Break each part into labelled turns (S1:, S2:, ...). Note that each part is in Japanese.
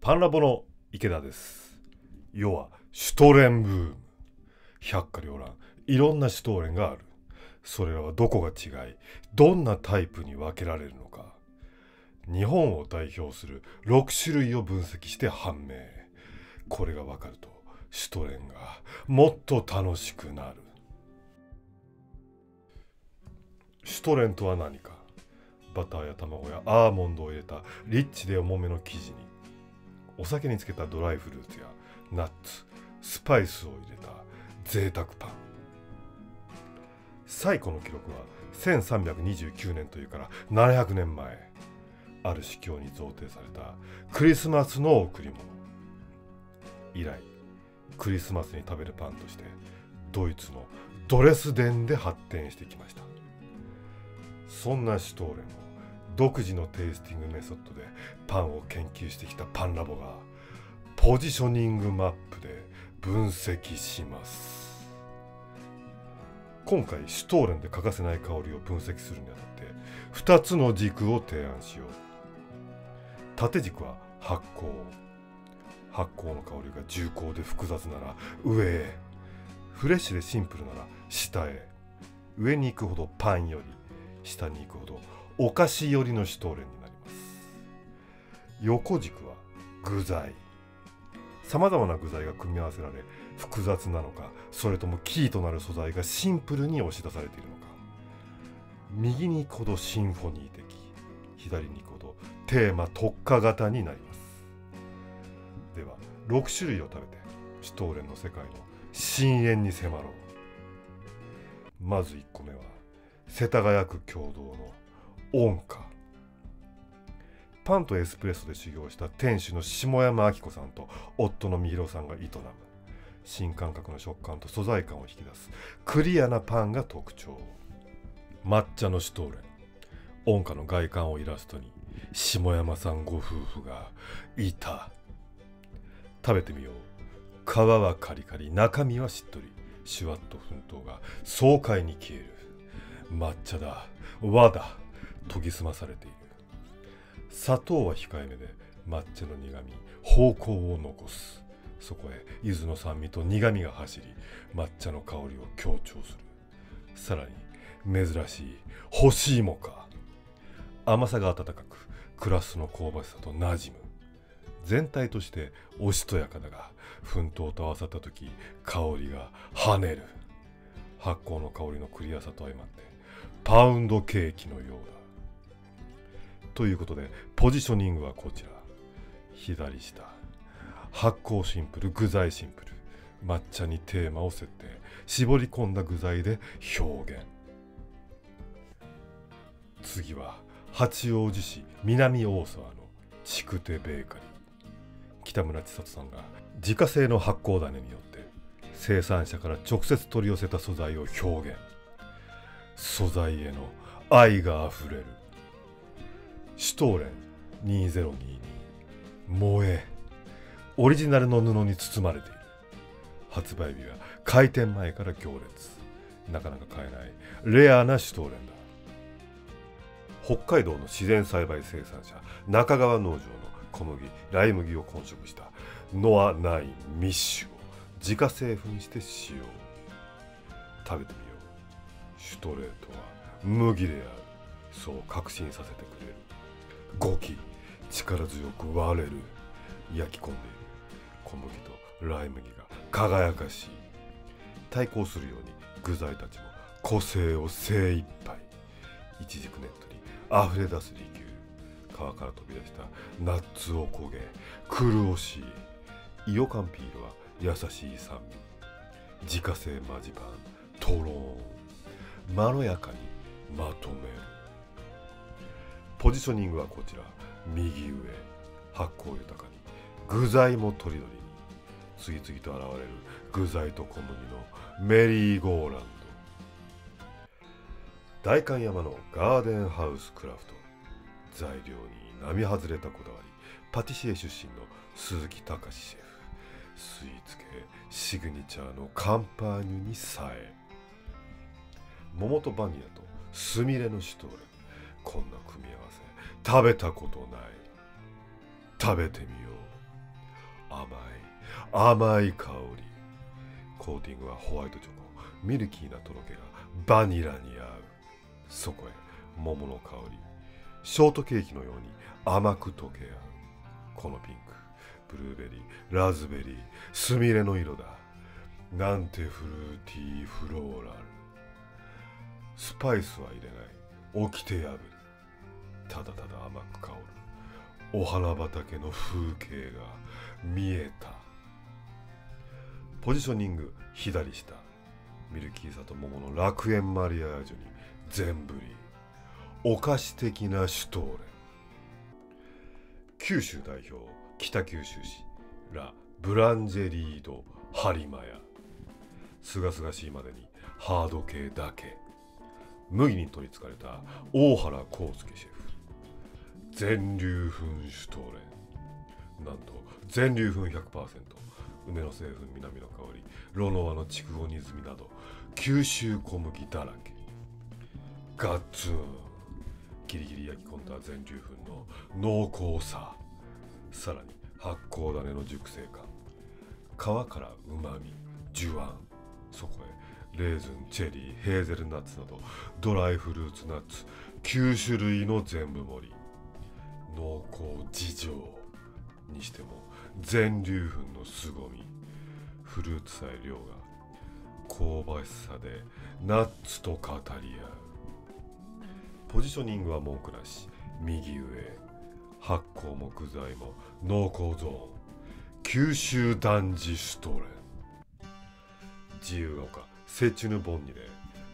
S1: パンラボの池田です。要はシュトレンブーム。百花繚乱、いろんなシュトーレンがある。それらはどこが違い、どんなタイプに分けられるのか。日本を代表する6種類を分析して判明。これが分かるとシュトレンがもっと楽しくなる。シュトレンとは何か。バターや卵やアーモンドを入れたリッチで重めの生地に、お酒につけたドライフルーツやナッツ、スパイスを入れた贅沢パン。最古の記録は1329年というから700年前、ある司教に贈呈されたクリスマスの贈り物。以来クリスマスに食べるパンとしてドイツのドレスデンで発展してきました。そんなシュトーレンを独自のテイスティングメソッドでパンを研究してきたパンラボがポジショニングマップで分析します。今回シュトーレンで欠かせない香りを分析するにあたって2つの軸を提案しよう。縦軸は発酵。発酵の香りが重厚で複雑なら上へ、フレッシュでシンプルなら下へ。上に行くほどパンより、下に行くほどお菓子寄りのシュトーレンになります。横軸は具材。さまざまな具材が組み合わせられ複雑なのか、それともキーとなる素材がシンプルに押し出されているのか。右に行くほどシンフォニー的、左に行くほどテーマ特化型になります。では6種類を食べてシュトーレンの世界の深淵に迫ろう。まず1個目は世田谷区共同の音花。パンとエスプレッソで修行した店主の下山明子さんと夫のみひろさんが営む、新感覚の食感と素材感を引き出すクリアなパンが特徴。抹茶のシュトーレン。音花の外観をイラストに下山さんご夫婦がいた。食べてみよう。皮はカリカリ、中身はしっとり、シュワッと粉糖が爽快に消える。抹茶だ、和だ、研ぎ澄まされている。砂糖は控えめで抹茶の苦み、芳香を残す。そこへ柚子の酸味と苦みが走り、抹茶の香りを強調する。さらに珍しい干し芋か。甘さが温かく、クラスの香ばしさと馴染む。全体としておしとやかだが、粉糖と合わさった時香りが跳ねる。発酵の香りのクリアさと相まってパウンドケーキのようだ。ということでポジショニングはこちら。左下、発酵シンプル、具材シンプル、抹茶にテーマを設定、絞り込んだ具材で表現。次は八王子市南大沢の筑手ベーカリー。北村千里さんが自家製の発酵種によって生産者から直接取り寄せた素材を表現。素材への愛があふれる。シュトーレン2022萌え。オリジナルの布に包まれている。発売日は開店前から行列。なかなか買えないレアなシュトーレンだ。北海道の自然栽培生産者中川農場の小麦、ライ麦を混植したノア9ミッシュを自家製粉して使用。食べてみよう。シュトレートは麦である。そう確信させてくれる。ゴキ、力強く割れる。焼き込んでいる小麦とライ麦が輝かしい。対抗するように具材たちも個性を精一杯。いちじくねっとりあふれ出すリキュール。皮から飛び出したナッツおこげ、黒しい。イヨカンピールは優しい酸味。自家製マジパン、トローン。まろやかにまとめる。ポジショニングはこちら。右上、発酵豊かに、具材もとりどりに。次々と現れる具材と小麦のメリーゴーランド。代官山のガーデンハウスクラフト。材料に並外れたこだわり。パティシエ出身の鈴木隆シェフ。スイーツ系シグニチャーのカンパーニュにさえ。桃とバニラとスミレのシュトーレン。こんな組み合わせ食べたことない。食べてみよう。甘い香り。コーティングはホワイトチョコ。ミルキーなとろけがバニラに合う。そこへ桃の香り。ショートケーキのように甘く溶け合う。このピンク、ブルーベリー、ラズベリー、スミレの色だ。なんてフルーティーフローラル。スパイスは入れない。掟破り。ただただ甘く香るお花畑の風景が見えた。ポジショニング左下。ミルキーさと桃の楽園マリアージュに全振り。お菓子的なシュトーレン。九州代表北九州市ラ・ブランジェリード・ハリマヤ。すがすがしいまでにハード系だけ。麦に取りつかれた大原康介シェフ。全粒粉シュトーレン。なんと全粒粉 100%、 梅の成分、南の香り、ロノワの筑後煮炭など九州小麦だらけ。ガッツン、ギリギリ焼き込んだ全粒粉の濃厚さ。さらに発酵種の熟成感。皮からうまみ、ジュワン。そこへレーズン、チェリー、ヘーゼルナッツなどドライフルーツナッツ9種類の全部盛り。濃厚事情にしても全粒粉の凄み。フルーツさえ量が香ばしさでナッツと語り合う。ポジショニングは文句なし。右上、発酵も具材も濃厚ゾーン。九州男児シュトーレン。自由が丘セチュヌ・ボンニで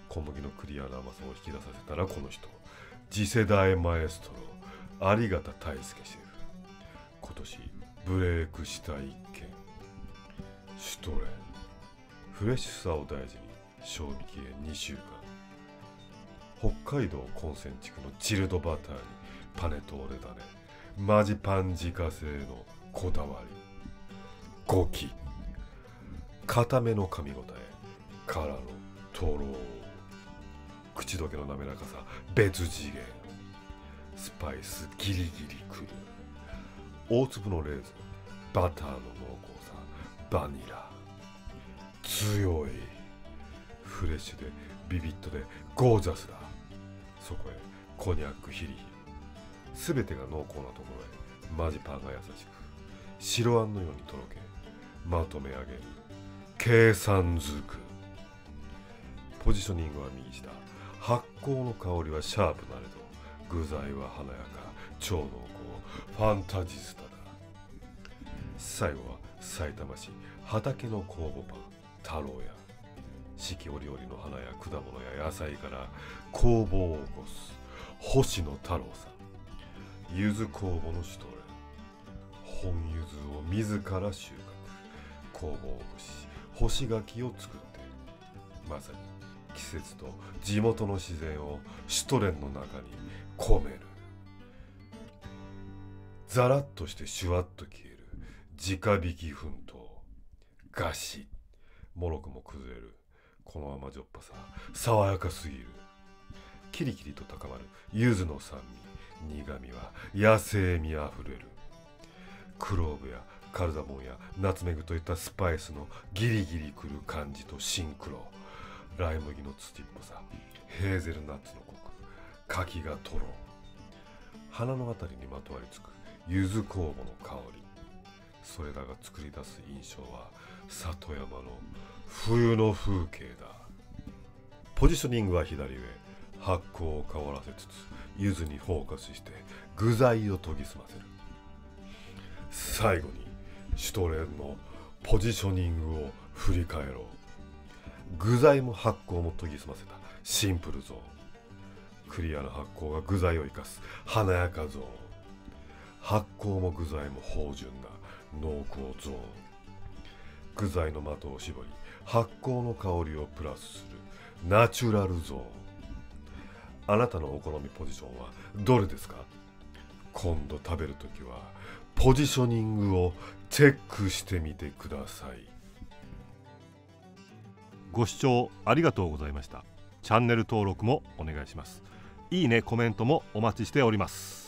S1: 小麦のクリアな甘さを引き出させたらこの人、次世代マエストロ有方大輔シェフ。今年ブレイクした一件。シュトレン。フレッシュさを大事に賞味期限2週間。北海道根泉地区のチルドバターにパネトーレだね。マジパン自家製のこだわり。5期。固めの噛み応えからのとろー。口どけの滑らかさ別次元。スパイスギリギリくる。大粒のレーズン、バターの濃厚さ、バニラ。強い。フレッシュでビビッドでゴージャスだ。そこへコニャックヒリヒリ。すべてが濃厚なところへマジパンが優しく白あんのようにとろけまとめ上げる。計算づく。ポジショニングは右下。発酵の香りはシャープなれど具材は華やか、超濃厚、ファンタジスタだ。最後は埼玉市畑の酵母パン太郎屋。四季折々の花や果物や野菜から酵母を起こす星野太郎さん。柚子酵母のシュトーレン。本柚子を自ら収穫、酵母を起こし干し柿を作っている。まさに季節と地元の自然をシュトレンの中に込める。ザラッとしてシュワッと消える直火き粉糖。ガシッ、もろくも崩れるこの甘じょっぱさ、爽やかすぎる。キリキリと高まる柚子の酸味、苦みは野生味あふれる。クローブやカルダモンやナツメグといったスパイスのギリギリくる感じとシンクロ。ライ麦の土っぽさ、ヘーゼルナッツのコク、柿がとろ。鼻のあたりにまとわりつく柚子酵母の香り。それらが作り出す印象は里山の冬の風景だ。ポジショニングは左上。発酵を香らせつつ柚子にフォーカスして具材を研ぎ澄ませる。最後にシュトレンのポジショニングを振り返ろう。具材も発酵も研ぎ澄ませたシンプルゾーン。クリアな発酵が具材を生かす華やかゾーン。発酵も具材も芳醇な濃厚ゾーン。具材の的を絞り発酵の香りをプラスするナチュラルゾーン。あなたのお好みポジションはどれですか？今度食べるときはポジショニングをチェックしてみてください。ご視聴ありがとうございました。チャンネル登録もお願いします。いいね、コメントもお待ちしております。